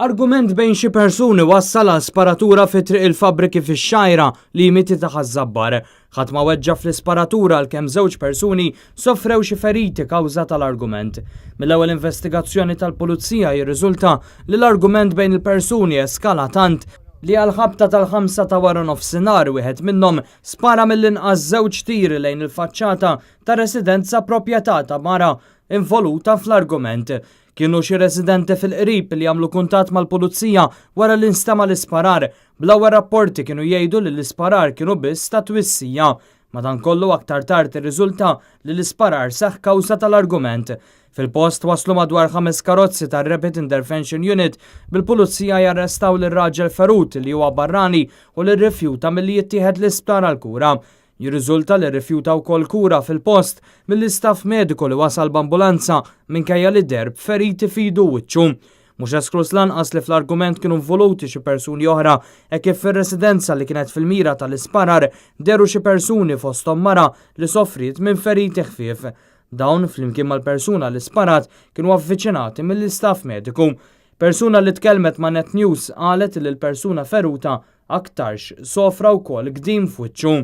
Argument bejn xi persuni wassal għal sparatura fi Triq il-Fabbriki fix-Xgħajra, limiti ta' Ħaż-Żabbar. Ħadd ma weġġa fl-isparatura għalkemm żewġ persuni sofrew xi feriti kawża tal-argument. Mill-ewwel investigazzjoni tal-pulizija jirriżulta li l-argument bejn il-persuni eskala tant li għal-ħabta tal-5 ta' wara nofsinhar wieħed minnhom spara mill-inqas żewġ tiri lejn il-faċċata ta' residenza proprjetà ta' mara involuta fl-argument. Kienu xi residenti fil-qrib li jagħmlu kuntatt mal-pulizija wara li nstema l-isparar. Bl-ewwel rapporti kienu jgħidu li l-isparar kienu biss ta' twissija. Madankollu aktar tard irriżulta li l-isparar seħħ kawża tal-argument. Fil-post waslu madwar 5 karozzi tar-Rapid Intervention Unit bil-pulizija jarrestaw lir-raġel ferut li huwa barrani u li rrifjuta milli jittieħed l-isptar għall-kura. Jirriżulta li rrifjuta wkoll kura fil-post mill-istaff mediku li wasal b'ambulanza minkejja li derb feriti f'idu wiċċu. Mhux esklus lanqas li fl-argument kienu involuti xi persuni oħra kif fir-residenza li kienet fil-mira tal-isparar deru xi persuni fosthom mara li sofrit minn feriti ħfief. Dawn flimkien mal-persuna li sparat kienu avviċinati mill-istaff mediku. Persuna li tkellmet ma' Net News qalet li l-persuna feruta aktarx sofra wkoll gdiem f'wiċċu.